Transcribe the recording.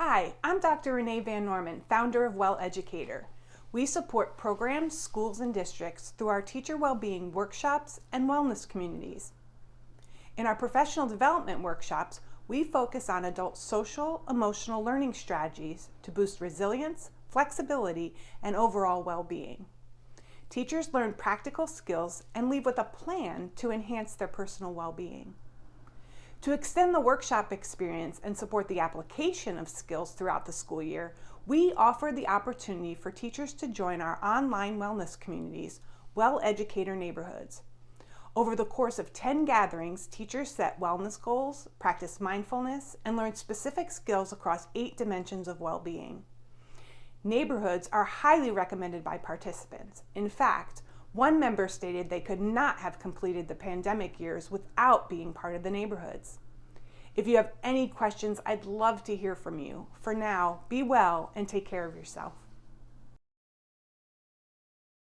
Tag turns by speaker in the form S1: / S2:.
S1: Hi, I'm Dr. Renee Van Norman, founder of WellEducator. We support programs, schools, and districts through our teacher well-being workshops and wellness communities. In our professional development workshops, we focus on adult social, emotional learning strategies to boost resilience, flexibility, and overall well-being. Teachers learn practical skills and leave with a plan to enhance their personal well-being. To extend the workshop experience and support the application of skills throughout the school year, we offer the opportunity for teachers to join our online wellness communities, WellEducator Neighborhoods. Over the course of 10 gatherings, teachers set wellness goals, practice mindfulness, and learn specific skills across 8 dimensions of well-being. Neighborhoods are highly recommended by participants. In fact, one member stated they could not have completed the pandemic years without being part of the neighborhoods. If you have any questions, I'd love to hear from you. For now, be well and take care of yourself.